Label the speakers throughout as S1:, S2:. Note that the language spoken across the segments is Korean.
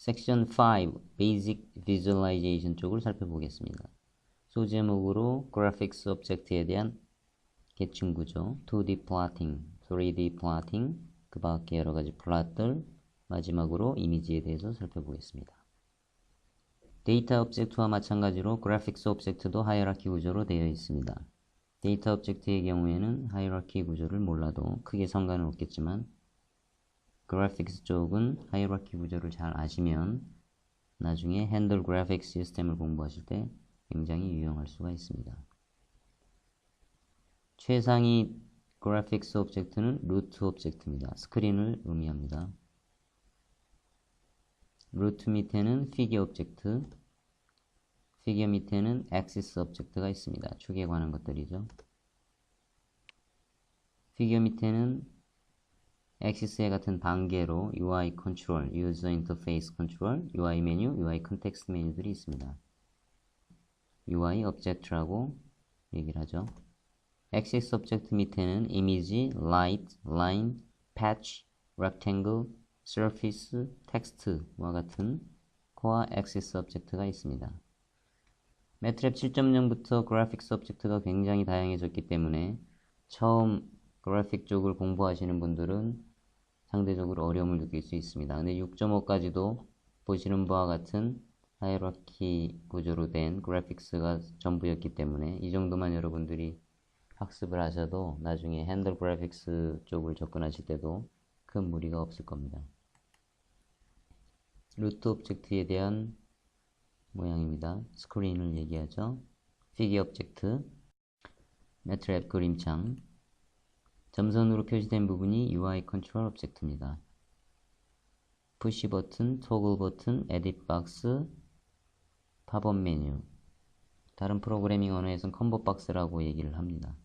S1: 섹션 5 Basic Visualization 쪽을 살펴보겠습니다. 소제목으로 Graphics Object에 대한 계층구조, 2D Plotting, 3D Plotting, 그 밖에 여러가지 플롯들, 마지막으로 이미지에 대해서 살펴보겠습니다. 데이터 오브젝트와 마찬가지로 그래픽스 오브젝트도 하이어라키 구조로 되어 있습니다. 데이터 오브젝트의 경우에는 하이어라키 구조를 몰라도 크게 상관은 없겠지만 그래픽스 쪽은 하이어라키 구조를 잘 아시면 나중에 핸들 그래픽 시스템을 공부하실 때 굉장히 유용할 수가 있습니다. 최상위 그래픽스 오브젝트는 루트 오브젝트입니다. 스크린을 의미합니다. 루트 밑에는 피겨 오브젝트, 피겨 밑에는 액시스 오브젝트가 있습니다. 축에 관한 것들이죠. 피겨 밑에는 액시스에 같은 반개로 UI 컨트롤, 유저 인터페이스 컨트롤, UI 메뉴, UI 컨텍스트 메뉴들이 있습니다. UI 오브젝트라고 얘기를 하죠. 액시스 오브젝트 밑에는 이미지, 라이트, 라인, 패치, 렉탱글, 서피스, 텍스트와 같은 코어 액시스 오브젝트가 있습니다. 매트랩 7.0부터 그래픽스 오브젝트가 굉장히 다양해졌기 때문에 처음 그래픽 쪽을 공부하시는 분들은 상대적으로 어려움을 느낄 수 있습니다. 근데 6.5까지도 보시는 바와 같은 하이어라키 구조로 된 그래픽스가 전부였기 때문에 이 정도만 여러분들이 학습을 하셔도 나중에 핸들 그래픽스 쪽을 접근하실 때도 큰 무리가 없을 겁니다. 루트 오브젝트에 대한 모양입니다. 스크린을 얘기하죠. 피겨 오브젝트, 매트랩 그림창, 점선으로 표시된 부분이 UI 컨트롤 오브젝트입니다. 푸시 버튼, 토글 버튼, 에딧 박스, 팝업 메뉴, 다른 프로그래밍 언어에서는 컴보 박스라고 얘기를 합니다.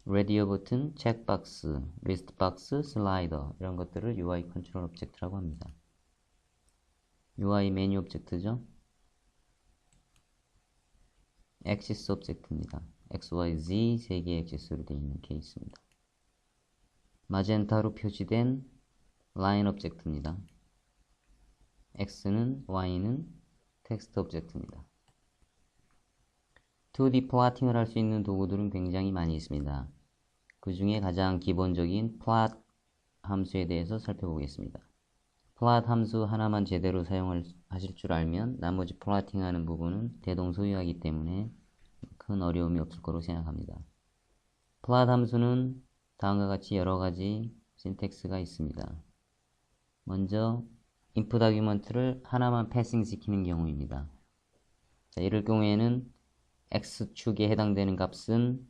S1: 라디오 버튼, 체크박스, 리스트 박스, 슬라이더 이런 것들을 UI 컨트롤 오브젝트라고 합니다. UI 메뉴 오브젝트죠. 액시스 오브젝트입니다. XYZ 세 개의 액시스로 되어 있는 케이스입니다. 마젠타로 표시된 라인 오브젝트입니다. X는 Y는 텍스트 오브젝트입니다. 2D 플로팅을 할 수 있는 도구들은 굉장히 많이 있습니다. 그 중에 가장 기본적인 플롯 함수에 대해서 살펴보겠습니다. 플롯 함수 하나만 제대로 사용하실 줄 알면 나머지 플로팅하는 부분은 대동소이하기 때문에 큰 어려움이 없을 거로 생각합니다. 플롯 함수는 다음과 같이 여러가지 신텍스가 있습니다. 먼저 input argument를 하나만 패싱 시키는 경우입니다. 자, 이럴 경우에는 x축에 해당되는 값은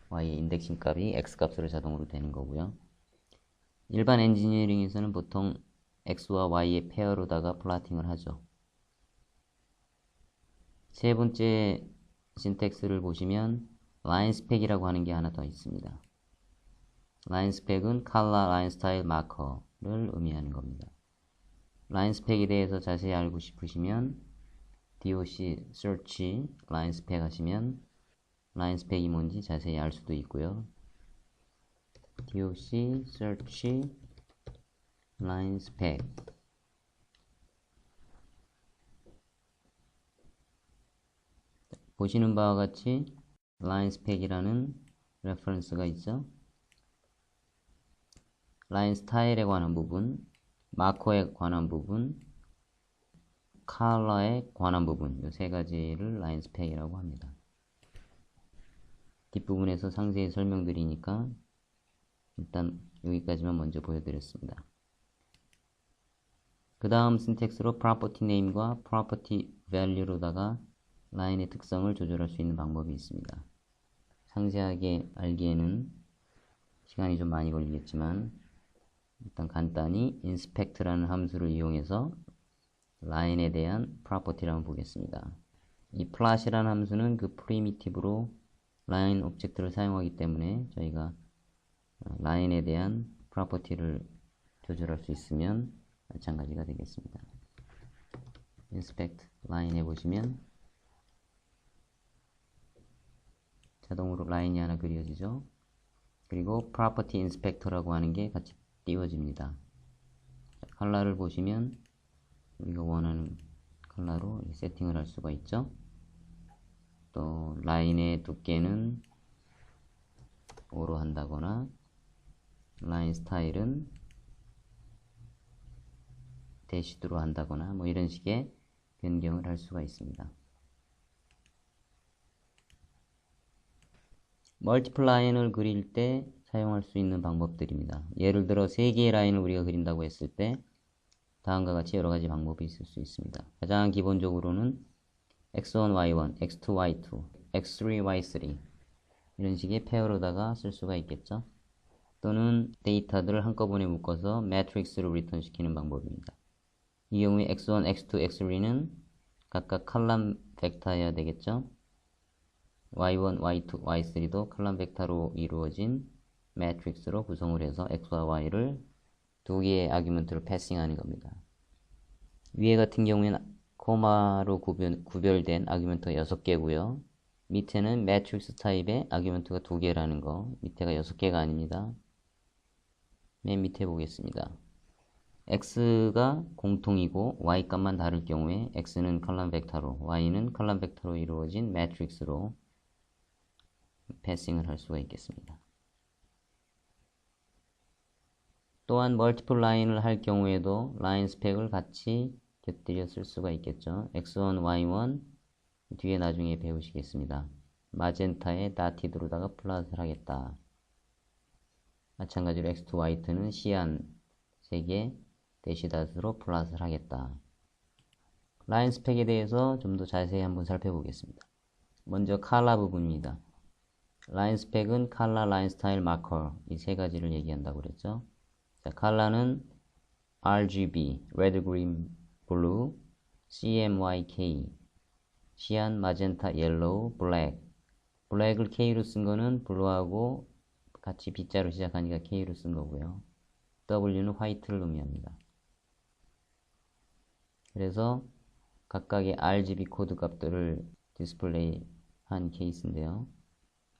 S1: y의 인덱싱 값이 x값으로 자동으로 되는 거고요. 일반 엔지니어링에서는 보통 x와 y의 페어로다가 플로팅을 하죠. 세 번째 신텍스를 보시면 라인 스펙이라고 하는 게 하나 더 있습니다. 라인 스펙은 컬러 라인 스타일 마커를 의미하는 겁니다. 라인 스펙에 대해서 자세히 알고 싶으시면 DOC search 라인 스펙 하시면 라인 스펙이 뭔지 자세히 알 수도 있고요. DOC search 라인 스펙 보시는 바와 같이 라인 스펙이라는 레퍼런스가 있죠. 라인 스타일에 관한 부분, 마커에 관한 부분, 컬러에 관한 부분, 이 세 가지를 라인 스펙이라고 합니다. 뒷부분에서 상세히 설명드리니까 일단 여기까지만 먼저 보여드렸습니다. 그 다음 신텍스로 property name과 property value로다가 라인의 특성을 조절할 수 있는 방법이 있습니다. 상세하게 알기에는 시간이 좀 많이 걸리겠지만 일단 간단히 inspect라는 함수를 이용해서 라인에 대한 property를 한번 보겠습니다. 이 plot이라는 함수는 그 primitive로 라인 오브젝트를 사용하기 때문에 저희가 라인에 대한 property를 조절할 수 있으면 마찬가지가 되겠습니다. inspect 라인에 보시면 자동으로 라인이 하나 그려지죠. 그리고 property inspector라고 하는 게 같이 띄워집니다. 컬러를 보시면 우리가 원하는 컬러로 세팅을 할 수가 있죠. 또 라인의 두께는 5로 한다거나 라인 스타일은 대시드로 한다거나 뭐 이런 식의 변경을 할 수가 있습니다. 멀티플 라인을 그릴 때 사용할 수 있는 방법들입니다. 예를 들어 3개의 라인을 우리가 그린다고 했을 때 다음과 같이 여러 가지 방법이 있을 수 있습니다. 가장 기본적으로는 x1, y1, x2, y2, x3, y3 이런 식의 페어로다가 쓸 수가 있겠죠. 또는 데이터들을 한꺼번에 묶어서 매트릭스로 리턴 시키는 방법입니다. 이 경우에 x1, x2, x3는 각각 칼럼 벡터여야 되겠죠. y1, y2, y3도 칼럼 벡터로 이루어진 매트릭스로 구성을 해서 x와 y를 두 개의 아규먼트를 패싱하는 겁니다. 위에 같은 경우에는 코마로 구별된 아규먼트가 6개고요. 밑에는 매트릭스 타입의 아규먼트가 2개라는 거. 밑에가 6개가 아닙니다. 맨 밑에 보겠습니다. x가 공통이고 y 값만 다를 경우에 x는 컬럼 벡터로, y는 컬럼 벡터로 이루어진 매트릭스로 패싱을 할 수가 있겠습니다. 또한 멀티플 라인을 할 경우에도 라인 스펙을 같이 곁들여 쓸 수가 있겠죠. x1, y1 뒤에 나중에 배우시겠습니다. 마젠타에 다티드로다가 플랫을 하겠다. 마찬가지로 x2, y2는 시안 3개 대시닷으로 플랫을 하겠다. 라인 스펙에 대해서 좀 더 자세히 한번 살펴보겠습니다. 먼저 컬러 부분입니다. 라인 스펙은 컬러, 라인 스타일, 마커 이 세 가지를 얘기한다고 그랬죠. 자, 컬러는 RGB, Red, Green, Blue, CMYK, 시안, 마젠타, 옐로우, 블랙. 블랙을 K로 쓴 거는 블루하고 같이 B자로 시작하니까 K로 쓴 거고요. W는 화이트를 의미합니다. 그래서 각각의 RGB 코드 값들을 디스플레이 한 케이스인데요.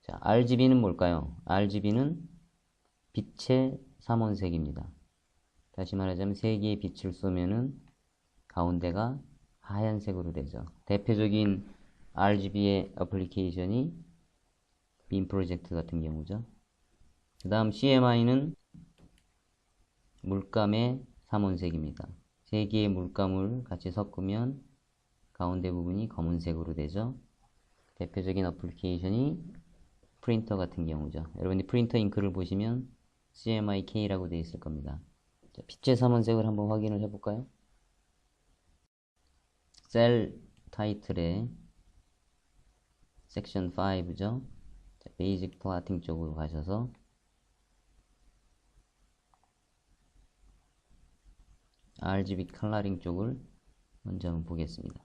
S1: 자, RGB는 뭘까요? RGB는 빛의 삼원색입니다. 다시 말하자면 3개의 빛을 쏘면은 가운데가 하얀색으로 되죠. 대표적인 RGB의 어플리케이션이 빔 프로젝트 같은 경우죠. 그 다음 CMY는 물감의 삼원색입니다. 3개의 물감을 같이 섞으면 가운데 부분이 검은색으로 되죠. 대표적인 어플리케이션이 프린터 같은 경우죠. 여러분이 프린터 잉크를 보시면 CMYK라고 되어 있을 겁니다. 자, 빛의 삼원색을 한번 확인을 해볼까요? 셀 타이틀의 섹션 5죠. 베이직 플라팅 쪽으로 가셔서 RGB 컬러링 쪽을 먼저 한번 보겠습니다.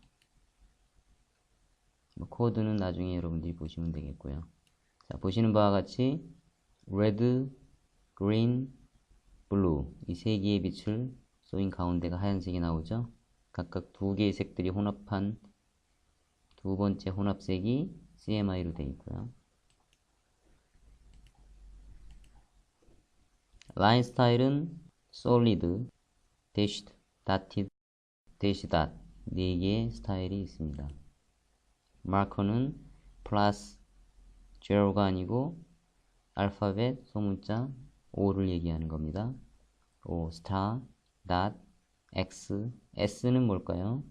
S1: 코드는 나중에 여러분들이 보시면 되겠고요. 자, 보시는 바와 같이 Red, Green, Blue 이 3개의 빛을 쏘인 가운데가 하얀색이 나오죠. 각각 2개의 색들이 혼합한 두 번째 혼합색이 CMY로 되어 있고요. 라인 스타일은 Solid, Dashed, Dotted, Dash Dot 4개의 스타일이 있습니다. 마커는 플러스, 제로가 아니고 알파벳, 소문자 O를 얘기하는 겁니다. O, 스타, 닷, X, S는 뭘까요?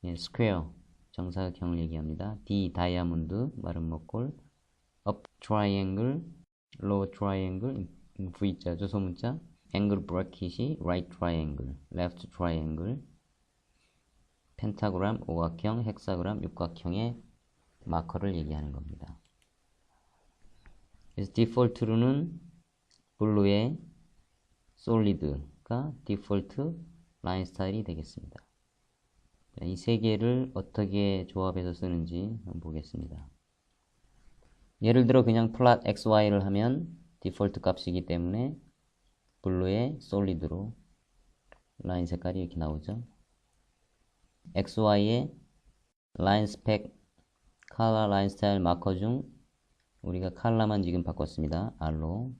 S1: 예, 스퀘어, 정사각형을 얘기합니다. D, 다이아몬드, 마른 목골, up triangle, low triangle, V자죠, 소문자. angle bracket이 right triangle, left triangle, 펜타그램, 오각형, 헥사그램, 육각형의 마커를 얘기하는 겁니다. 그래서 디폴트로는 블루의 솔리드가 디폴트 라인 스타일이 되겠습니다. 이 세 개를 어떻게 조합해서 쓰는지 한번 보겠습니다. 예를 들어 그냥 플랫 XY를 하면 디폴트 값이기 때문에 블루의 솔리드로 라인 색깔이 이렇게 나오죠. XY의 라인 스펙, 컬러, 라인 스타일 마커 중 우리가 컬러만 지금 바꿨습니다. R로,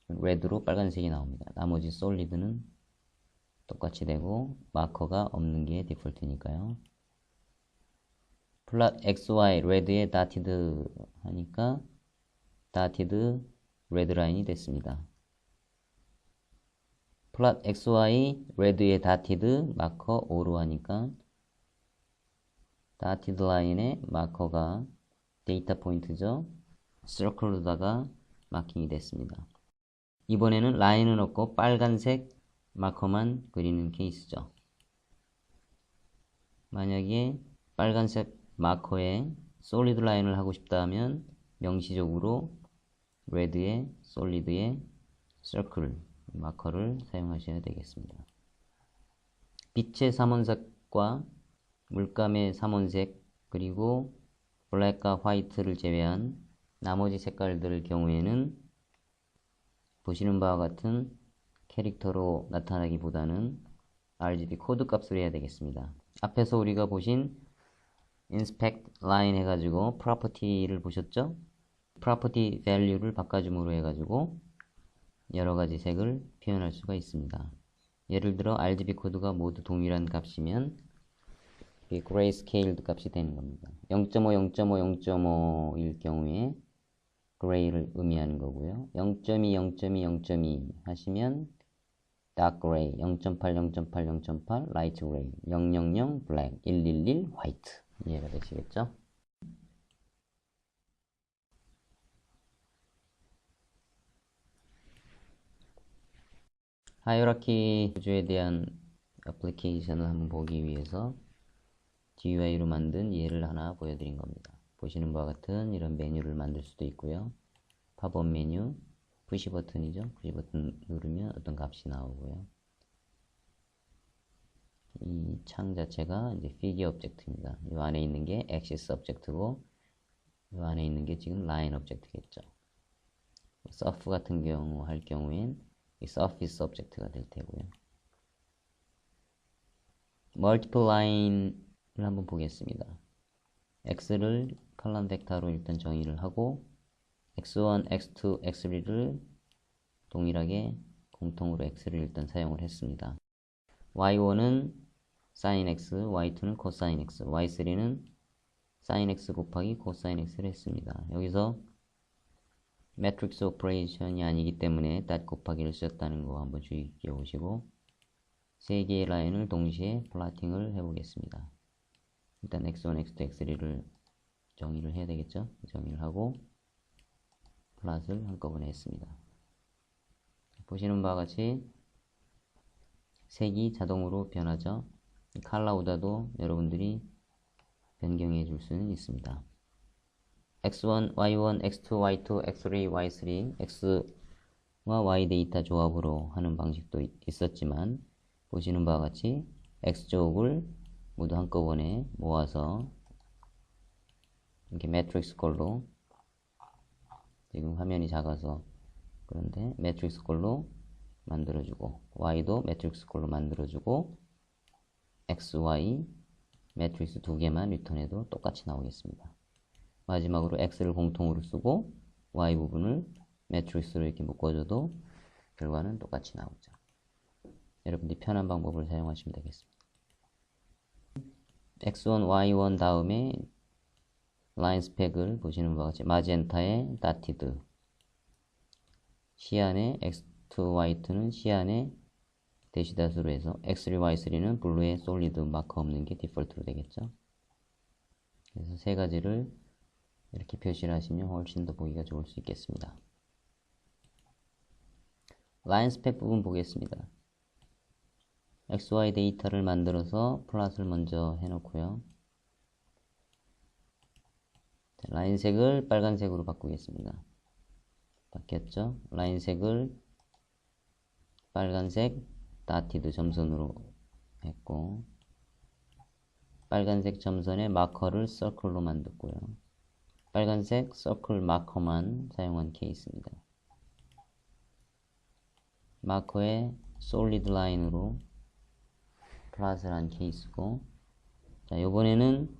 S1: 레드로 빨간색이 나옵니다. 나머지 솔리드는 똑같이 되고 마커가 없는 게 디폴트니까요. 플롯 XY 레드에 다티드 하니까 다티드 레드 라인이 됐습니다. 플롯 XY 레드에 다티드 마커 5로 하니까 다티드 라인에 마커가 데이터 포인트죠. 서클로다가 마킹이 됐습니다. 이번에는 라인은 없고 빨간색 마커만 그리는 케이스죠. 만약에 빨간색 마커에 솔리드 라인을 하고 싶다면 명시적으로 레드에 솔리드에 서클 마커를 사용하셔야 되겠습니다. 빛의 삼원색과 물감의 삼원색 그리고 블랙과 화이트를 제외한 나머지 색깔들 경우에는 보시는 바와 같은 캐릭터로 나타나기보다는 RGB 코드 값을 해야 되겠습니다. 앞에서 우리가 보신 inspect line 해가지고 property를 보셨죠? property value를 바꿔줌으로 해가지고 여러가지 색을 표현할 수가 있습니다. 예를 들어 RGB 코드가 모두 동일한 값이면 이게 grayscaled 값이 되는 겁니다. 0.5, 0.5, 0.5일 경우에 gray를 의미하는 거고요. 0.2, 0.2, 0.2 하시면 dark gray, 0.8, 0.8, 0.8 light gray, 000 black, 111 white. 이해가 되시겠죠? 하이어라키 구조에 대한 애플리케이션을 한번 보기 위해서 GUI로 만든 예를 하나 보여드린 겁니다. 보시는 바와 같은 이런 메뉴를 만들 수도 있고요. 팝업 메뉴, 푸시 버튼이죠. 푸시 버튼 누르면 어떤 값이 나오고요. 이 창 자체가 이제 피규어 오브젝트입니다. 이 안에 있는 게 액시스 오브젝트고 이 안에 있는 게 지금 라인 오브젝트겠죠. 서프 같은 경우 할 경우엔 이 서피스 오브젝트가 될 테고요. 멀티플 라인을 한번 보겠습니다. x를 컬럼 벡터로 일단 정의를 하고 x1, x2, x3를 동일하게 공통으로 x를 일단 사용을 했습니다. y1은 sin x, y2는 cosine x, y3는 sin x 곱하기 cosine x를 했습니다. 여기서 매트릭스 오퍼레이션이 아니기 때문에 닷 곱하기를 쓰였다는 거 한번 주의 깊게 보시고 세 개의 라인을 동시에 플라팅을 해보겠습니다. 일단 x1, x2, x3를 정의를 해야 되겠죠? 정의를 하고 플롯을 한꺼번에 했습니다. 보시는 바와 같이 색이 자동으로 변하죠. 컬러 오더도 여러분들이 변경해 줄 수는 있습니다. x1, y1, x2, y2, x3, y3, x와 y 데이터 조합으로 하는 방식도 있었지만 보시는 바와 같이 x쪽을 모두 한꺼번에 모아서 이렇게 매트릭스 꼴로 지금 화면이 작아서 그런데 매트릭스 꼴로 만들어주고 y도 매트릭스 꼴로 만들어주고 x, y 매트릭스 두 개만 리턴해도 똑같이 나오겠습니다. 마지막으로 x를 공통으로 쓰고 y 부분을 매트릭스로 이렇게 묶어줘도 결과는 똑같이 나오죠. 여러분들이 편한 방법을 사용하시면 되겠습니다. x1, y1 다음에 라인 스펙을 보시는 바와 같이 마젠타에 다티드 시안에 x2, y2는 시안에 대시다수로 해서 x3, y3는 블루에 솔리드 마커 없는 게 디폴트로 되겠죠. 그래서 세 가지를 이렇게 표시를 하시면 훨씬 더 보기가 좋을 수 있겠습니다. 라인 스펙 부분 보겠습니다. XY 데이터를 만들어서 플롯을 먼저 해놓고요. 라인색을 빨간색으로 바꾸겠습니다. 바뀌었죠? 라인색을 빨간색 다티드 점선으로 했고 빨간색 점선에 마커를 서클로 만들고요. 빨간색 서클 마커만 사용한 케이스입니다. 마커에 솔리드 라인으로 플롯을 한 케이스고 자, 요번에는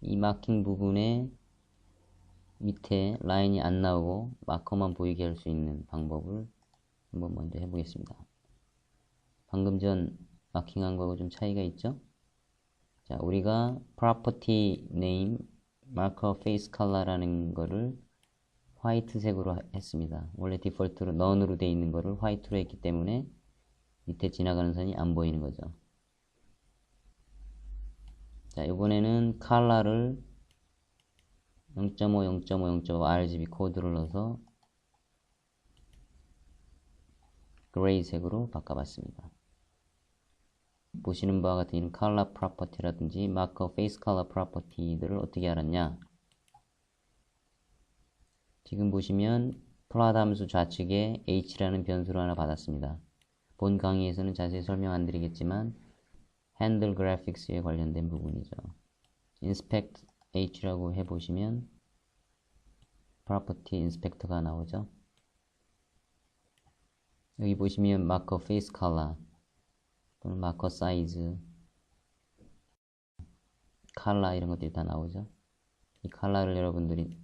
S1: 이 마킹 부분에 밑에 라인이 안 나오고 마커만 보이게 할 수 있는 방법을 한번 먼저 해보겠습니다. 방금 전 마킹한 거하고 좀 차이가 있죠? 자, 우리가 property name marker face color라는 거를 화이트색으로 했습니다. 원래 디폴트로 none으로 되어 있는 거를 화이트로 했기 때문에 밑에 지나가는 선이 안 보이는 거죠. 자, 이번에는 color를 0.5, 0.5, 0.5 RGB 코드를 넣어서 그레이색으로 바꿔봤습니다. 보시는 바와 같은 이런 컬러 프로퍼티라든지 마커 페이스 컬러 프로퍼티들을 어떻게 알았냐? 지금 보시면 플롯 함수 좌측에 h라는 변수를 하나 받았습니다. 본 강의에서는 자세히 설명 안 드리겠지만 핸들 그래픽스에 관련된 부분이죠. inspect h라고 해보시면 property inspector가 나오죠. 여기 보시면 마커 페이스 컬러 또는 마커 사이즈, 컬러 이런 것들이 다 나오죠. 이 컬러를 여러분들이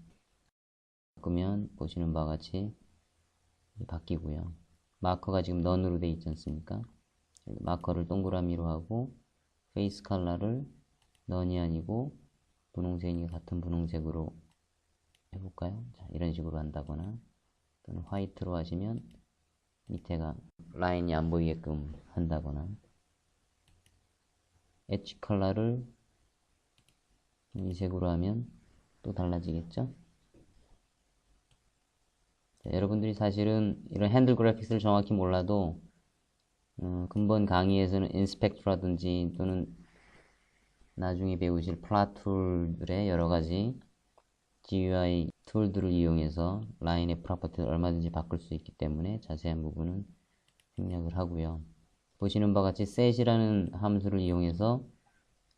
S1: 바꾸면 보시는 바와 같이 바뀌고요. 마커가 지금 none으로 되어 있지 않습니까? 마커를 동그라미로 하고 페이스 컬러를 none이 아니고 분홍색이 같은 분홍색으로 해볼까요? 자, 이런 식으로 한다거나 또는 화이트로 하시면 밑에가 라인이 안 보이게끔 한다거나 엣지 컬러를 이 색으로 하면 또 달라지겠죠? 자, 여러분들이 사실은 이런 핸들 그래픽스를 정확히 몰라도 근본 강의에서는 인스펙트라든지 또는 나중에 배우실 플랫 툴들의 여러가지 GUI 툴들을 이용해서 라인의 프로퍼티를 얼마든지 바꿀 수 있기 때문에 자세한 부분은 생략을 하고요. 보시는 바와 같이 set이라는 함수를 이용해서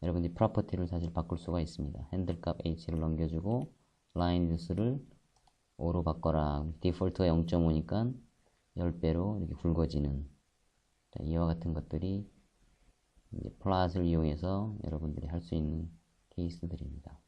S1: 여러분들이 프로퍼티를 사실 바꿀 수가 있습니다. 핸들 값 h를 넘겨주고 라인 위드스를 5로 바꿔라. 디폴트가 0.5니까 10배로 이렇게 굵어지는, 자, 이와 같은 것들이 이제 플랫을 이용해서 여러분들이 할 수 있는 케이스들입니다.